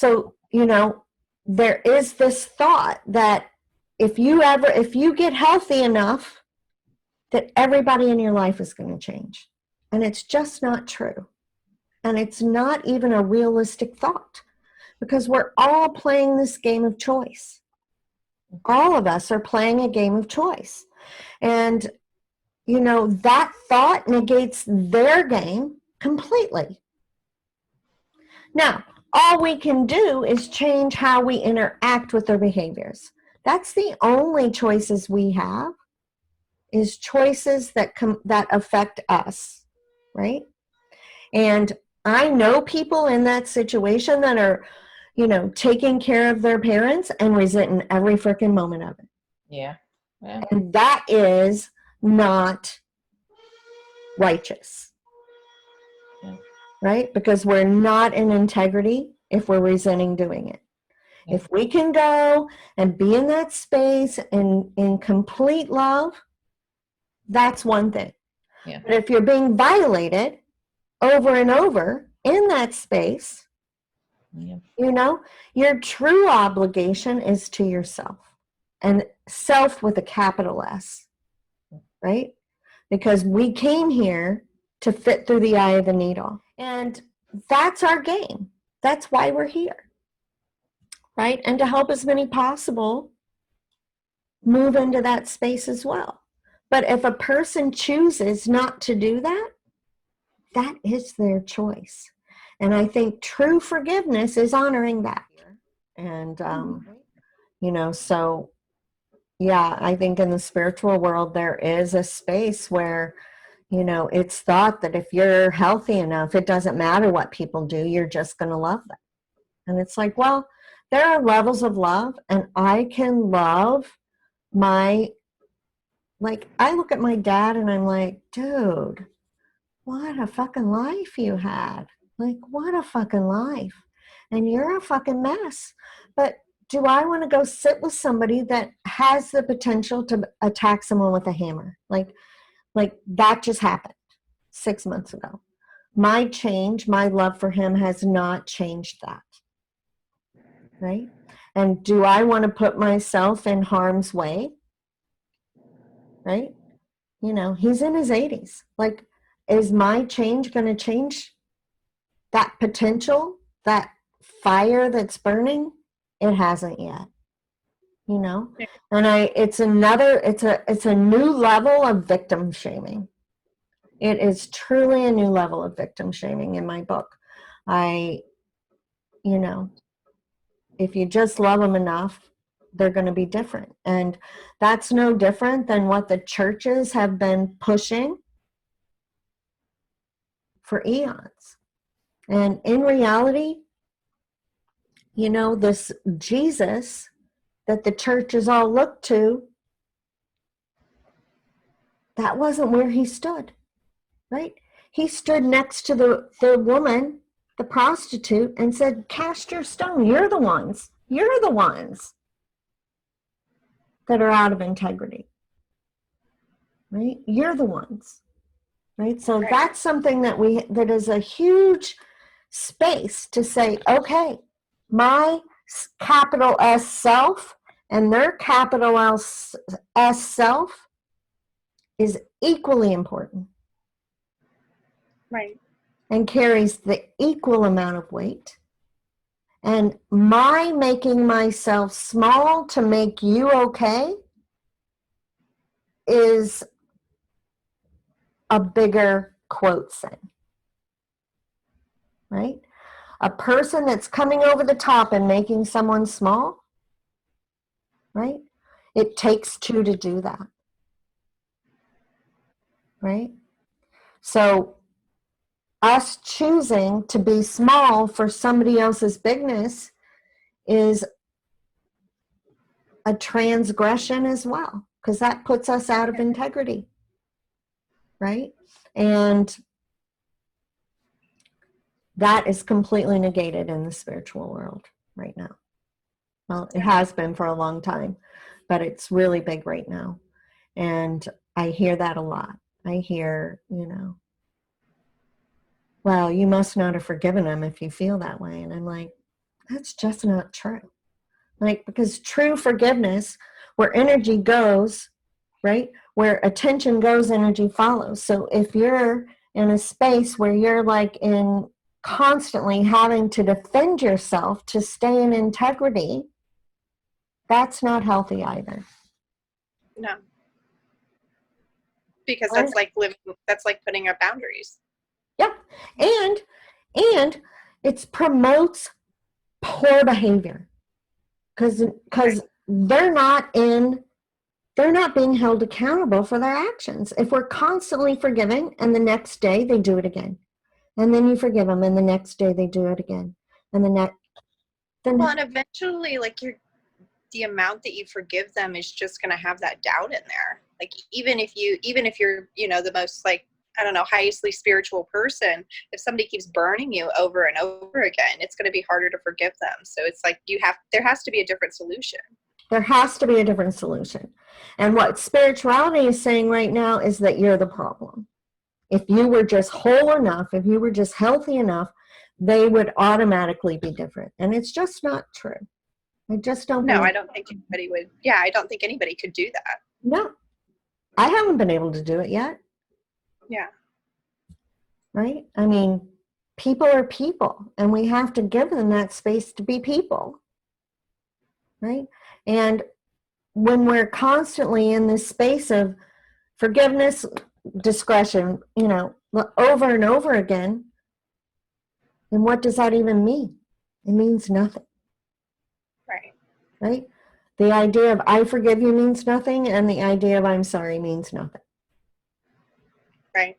So, you know, there is this thought that if you get healthy enough, that everybody in your life is going to change. And it's just not true. And it's not even a realistic thought, because we're all playing this game of choice. All of us are playing a game of choice. And, you know, that thought negates their game completely. Now, all we can do is change how we interact with their behaviors. That's the only choices we have, is choices that affect us, right? And I know people in that situation that are, you know, taking care of their parents and resenting every freaking moment of it. Yeah. Yeah. And that is not righteous. Yeah. Right? Because we're not in integrity if we're resenting doing it. Yeah. If we can go and be in that space in complete love, that's one thing. Yeah. But if you're being violated over and over in that space, yeah, you know, your true obligation is to yourself, and self with a capital S, right? Because we came here to fit through the eye of the needle, and that's our game. That's why we're here, right? And to help as many possible move into that space as well. But if a person chooses not to do that, that is their choice. And I think true forgiveness is honoring that. And, you know, so, yeah, I think in the spiritual world, there is a space where, you know, it's thought that if you're healthy enough, it doesn't matter what people do, you're just going to love them. And it's like, well, there are levels of love, and I can love I look at my dad and I'm like, dude, what a fucking life you had. Like, what a fucking life. And you're a fucking mess. But do I want to go sit with somebody that has the potential to attack someone with a hammer? Like that just happened 6 months ago. My love for him has not changed that. Right? And do I want to put myself in harm's way? Right? You know, he's in his 80s. Like, is my change going to change that potential, that fire that's burning? It hasn't yet. You know? And it's a new level of victim shaming. It is truly a new level of victim shaming in my book. You know, if you just love them enough, they're going to be different. And that's no different than what the churches have been pushing for eons. And in reality, you know, this Jesus that the churches all look to, that wasn't where he stood, right? He stood next to the woman, the prostitute, and said, cast your stone. You're the ones that are out of integrity, right? You're the ones, right? So that's something that is a huge space to say, okay, my capital S self and their capital S self is equally important. Right. And carries the equal amount of weight. And my making myself small to make you okay is a bigger quote thing, right? A person that's coming over the top and making someone small, right? It takes two to do that, right? So us choosing to be small for somebody else's bigness is a transgression as well, because that puts us out of integrity, right? And that is completely negated in the spiritual world right now. Well, it has been for a long time, but it's really big right now. And I hear that a lot. I hear, you know, well, you must not have forgiven him if you feel that way. And I'm like, That's just not true. Like, because true forgiveness, where energy goes, right? Where attention goes, energy follows. So if you're in a space where you're like in constantly having to defend yourself to stay in integrity, that's not healthy either. No. Because Right? that's like living, that's like putting up boundaries. Yeah. And it promotes poor behavior because they're not being held accountable for their actions. If we're constantly forgiving and the next day they do it again, and then you forgive them and the next day they do it again, and Well, and eventually, like, the amount that you forgive them is just going to have that doubt in there. Like, even if you're, you know, the most, like, I don't know, highestly spiritual person, if somebody keeps burning you over and over again, it's going to be harder to forgive them. So it's like there has to be a different solution. There has to be a different solution. And what spirituality is saying right now is that you're the problem. If you were just whole enough, if you were just healthy enough, they would automatically be different. And it's just not true. I just don't. No, I don't think anybody would. Yeah, I don't think anybody could do that. No, I haven't been able to do it yet. Yeah. Right? I mean, people are people, and we have to give them that space to be people. Right? And when we're constantly in this space of forgiveness, discretion, you know, over and over again, then what does that even mean? It means nothing. Right. Right? The idea of I forgive you means nothing, and the idea of I'm sorry means nothing. Right.